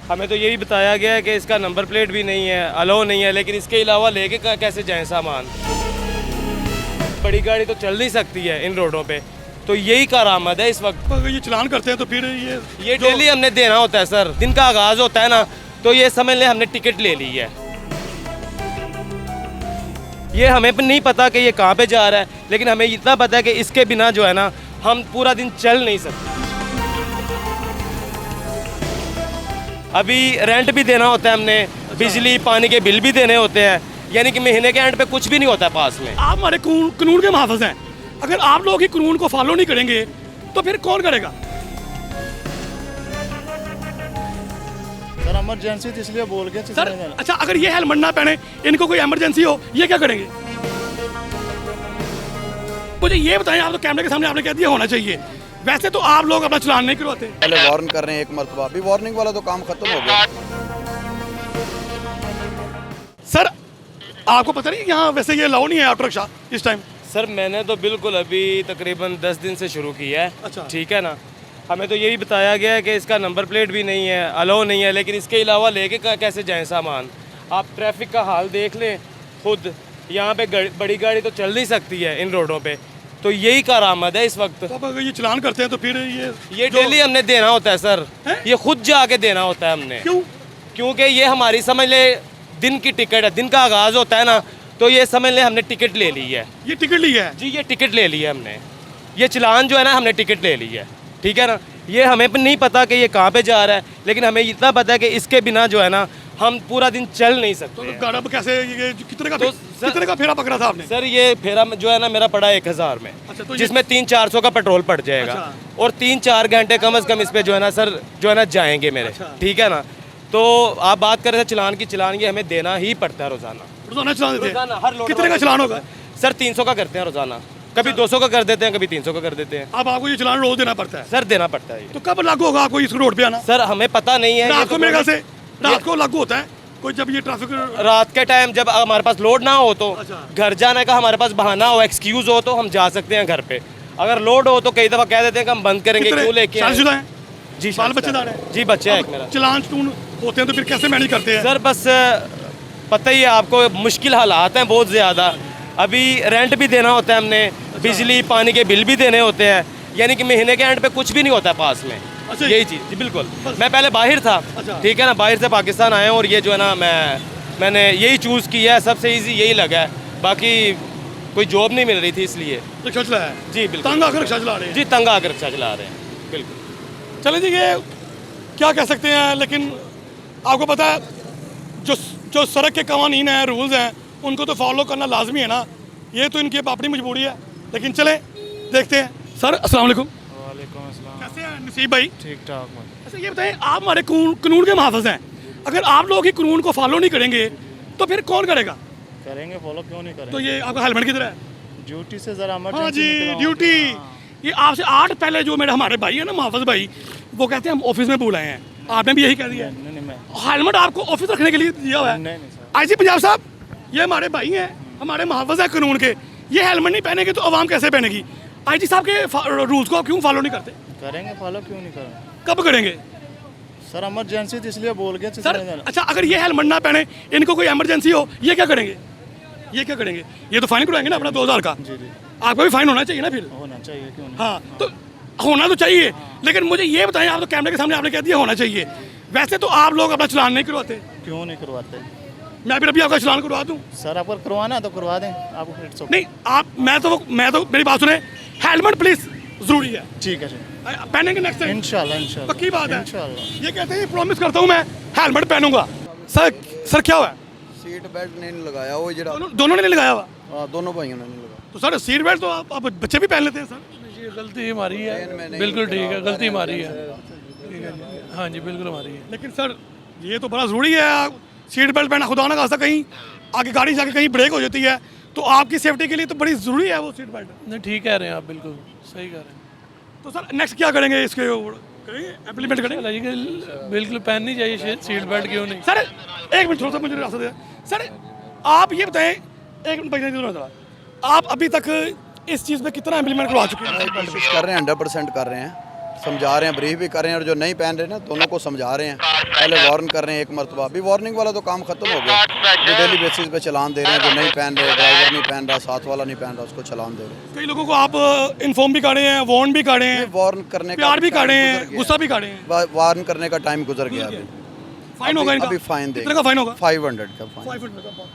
हमें तो ये भी बताया गया है कि इसका नंबर प्लेट भी नहीं है, अलाउ नहीं है, लेकिन इसके अलावा लेके कैसे जाएं सामान। बड़ी गाड़ी तो चल नहीं सकती है इन रोडों पे, तो यही करामत है इस वक्त। अगर ये चलान करते हैं तो फिर ये डेली हमने देना होता है सर। दिन का आगाज़ होता है ना, तो ये समझ लें हमने टिकट ले ली है। ये हमें नहीं पता कि ये कहाँ पे जा रहा है, लेकिन हमें इतना पता है कि इसके बिना जो है ना हम पूरा दिन चल नहीं सकते। अभी रेंट भी देना होता है हमने, बिजली पानी के बिल भी देने होते हैं, यानी कि महीने के एंड पे कुछ भी नहीं होता है पास में। आप हमारे कानून के मुहाफ़िज़ हैं, अगर आप लोग ही कानून को फॉलो नहीं करेंगे तो फिर कौन करेगा? सर इमरजेंसी थी इसलिए बोल के सर अच्छा, अगर ये हेलमेट ना पहने, इनको कोई इमरजेंसी हो, ये क्या करेंगे? मुझे ये बताएं, आप तो कैमरे के सामने आपने कह दिया होना चाहिए, वैसे तो आप लोग अपना चलान नहीं करवाते। पहले वार्न कर रहे हैं एक मरतबा, अभी वार्निंग वाला तो काम खत्म हो गया। सर आपको पता नहीं यहाँ वैसे ये अलाउ नहीं है ऑटो रिक्शा इस टाइम? सर मैंने तो बिल्कुल अभी तकरीबन 10 दिन से शुरू किया है। अच्छा। ठीक है ना, हमें तो ये भी बताया गया है कि इसका नंबर प्लेट भी नहीं है, अलाउ नहीं है, लेकिन इसके अलावा लेके कैसे जाएं सामान। आप ट्रैफिक का हाल देख लें खुद, यहाँ पे बड़ी गाड़ी तो चल नहीं सकती है इन रोडों पे, तो यही करामत है इस वक्त। तो अब अगर ये चलान करते हैं तो फिर ये डेली हमने देना होता है सर, ये खुद जाके देना होता है हमने। क्यों? क्योंकि ये हमारी समझ ले दिन की टिकट है, दिन का आगाज़ होता है ना, तो ये समझ ले हमने टिकट ले ली है। ये टिकट ली है जी, ये टिकट ले ली है हमने, ये चलान जो है ना हमने टिकट ले ली है। ठीक है ना, ये हमें नहीं पता कि ये कहाँ पे जा रहा है, लेकिन हमें इतना पता है कि इसके बिना जो है ना हम पूरा दिन चल नहीं सकते। तो गाड़ा कैसे ये कितने का तो कितने का फेरा पकड़ा था आपने? सर ये फेरा जो है ना मेरा पड़ा 1000 में। अच्छा, तो जिसमें 300-400 का पेट्रोल पड़ जाएगा। अच्छा। और 3-4 घंटे कम से कम इस पे जो है ना सर जो है ना जाएंगे मेरे। अच्छा। ठीक है ना, तो आप बात कर रहे थे चलान की, चलान ये हमें देना ही पड़ता है रोजाना। रोजाना चलान देते रोजाना हैं? हर लोड कितने का चलान होगा? सर 300 का करते हैं रोजाना, कभी 200 का कर देते हैं, कभी 300 का कर देते हैं। अब आपको ये चलान रोज देना पड़ता है? सर देना पड़ता है ये। तो कब लागू होगा आपको इस रोड पे आना? सर हमें पता नहीं है। रात को मेरे ख्याल से रात को लागू होता है कोई, जब ये ट्रैफिक रात के टाइम जब हमारे पास लोड ना हो तो अच्छा। घर जाने का हमारे पास बहाना हो, एक्सक्यूज हो, तो हम जा सकते हैं घर पे। अगर लोड हो तो कई दफा कह देते हैं कि हम बंद करेंगे, क्यों लेके आए? शादीशुदा हैं? जी, बाल बच्चेदार हैं? जी, बच्चे है एक मेरा। चलान चटून होते हैं तो फिर कैसे मैनेज करते हैं? सर बस पता ही है आपको, मुश्किल हालात हैं बहुत ज़्यादा। अभी रेंट भी देना होता है हमने, बिजली पानी के बिल भी देने होते हैं, यानी कि महीने के एंड पे कुछ भी नहीं होता है पास में। अच्छा। यही चीज़ जी बिल्कुल। मैं पहले बाहर था। अच्छा। ठीक है ना, बाहर से पाकिस्तान आया हूँ, और ये जो है ना मैंने यही चूज़ किया है, सबसे ईजी यही लगा है। बाकी कोई जॉब नहीं मिल रही थी इसलिए। रिक्शा चलाया है? जी बिल्कुल। तंग आकर रिक्शा चला रहे हैं? जी, तंग आकर रिक्शा चला रहे हैं बिल्कुल। चलें जी, ये क्या कह सकते हैं, लेकिन आपको पता है जो सड़क के कवानीन हैं, रूल्स हैं, उनको तो फॉलो करना लाजमी है ना। ये तो इनकी अपनी मजबूरी है, लेकिन चलें देखते हैं। सर अस्सलाम वालेकुम। वालेकुम अस्सलाम। कैसे हैं नसीब भाई? ठीक ठाक। अच्छा ये बताएं, आप हमारे कानून के मुहाफ़िज़ हैं, अगर आप लोग ही कानून को फॉलो नहीं करेंगे तो फिर कौन करेगा? करेंगे, फॉलो क्यों नहीं तो करेंगे? ये आपका हेलमेट किधर है? ड्यूटी से जरा हाँ जी, ड्यूटी। ये आपसे 8 पहले जो मेरे हमारे भाई है ना मुहाफ़िज़ भाई, वो कहते हैं हम ऑफिस में भूल आए हैं, आपने भी यही कह दिया है। नहीं मैं हेलमेट आपको ऑफिस रखने के लिए दिया हुआ है। नहीं सर। आईजी पंजाब साहब, ये हमारे भाई हैं, हमारे मुहाफ़िज़ हैं कानून के, ये हेलमेट नहीं पहनेंगे तो आवाम कैसे पहनेगी? आईजी साहब के रूल्स को आप क्यों फॉलो नहीं करते? करेंगे, फॉलो क्यों नहीं करेंगे? कब करेंगे? सर इमरजेंसी थी इसलिए बोल के सर अच्छा, अगर ये हेलमेट ना पहने, इनको कोई इमरजेंसी हो, ये क्या करेंगे? ये क्या करेंगे? ये तो फाइन करवाएंगे ना अपना 2000 का। जी जी, आपको भी फाइन होना चाहिए ना फिर। होना चाहिए, क्यों नहीं? हाँ, तो होना तो चाहिए, लेकिन मुझे ये बताएं, आप तो कैमरे के सामने आपने कह दिया होना चाहिए, वैसे तो आप लोग अपना चलान नहीं करवाते। क्यों नहीं करवाते? मैं फिर अभी आपका चलान करवा दूँ? सर आपको करवाना है तो करवा दें, आपको इट्स ओके। नहीं, आप मैं तो मेरी बात सुने, हेलमेट प्लीज ज़रूरी है, ठीक है जी, पहनेंगे नेक्स्ट टाइम इंशाल्लाह पक्की बात है। इंशाल्लाह। ये कहते हैं प्रॉमिस करता हूँ मैं हेलमेट पहनूंगा। सर क्या हुआ है? सीट बेल्ट नहीं लगाया, वो जरा दोनों ने नहीं लगाया हुआ? हाँ, दोनों भाइयों ने नहीं लगाया। तो सर सीट बेल्ट तो आप बच्चे भी पहन लेते हैं सर। ये गलती हमारी है, बिल्कुल ठीक है, गलती हमारी है। ठीक है जी, हाँ जी बिल्कुल हमारी है। लेकिन सर ये तो बड़ा ज़रूरी है, सीट बेल्ट पहना, खुदा ना खास्ता कहीं आगे गाड़ी जाके कहीं ब्रेक हो जाती है तो आपकी सेफ्टी के लिए तो बड़ी ज़रूरी है वो सीट बेल्ट। नहीं ठीक कह रहे हैं आप, बिल्कुल सही कह रहे हैं। तो सर नेक्स्ट क्या करेंगे इसके करेंगे इम्प्लीमेंट करेंगे? चला जी कि बिल्कुल पहननी चाहिए सीट बेल्ट, क्यों नहीं? सर एक मिनट थोड़ा सा मुझे रास्ता दे सर। आप ये बताएं, एक मिनट पहले, आप अभी तक इस चीज़ में कितना इम्प्लीमेंट करवा चुके हैं? कोशिश कर रहे हैं, 100% कर रहे हैं। समझा रहे हैं, ब्रीफ भी कर रहे हैं, और जो नहीं पहन रहे ना दोनों को समझा रहे हैं। पहले वार्न कर रहे हैं एक मरतबा, अभी वार्निंग वाला तो काम खत्म हो गया। जो डेली बेसिस पे चलान दे रहे हैं, जो नहीं पहन रहे, ड्राइवर नहीं पहन रहा, साथ वाला नहीं पहन रहा, उसको चलान दे रहे हैं। कई लोगों को आप इन्फॉर्म भी काढ़े हैं, वार्न भी काढ़े हैं, वार्न करने का प्यार भी टाइम काढ़े गुजर हैं, गया। गुस्सा भी काढ़े हैं। वार्न करने का टाइम गुजर गया अभी। फाइन होगा इनका? अभी फाइन कितने का फाइन होगा? 500 का फाइन। 500 का।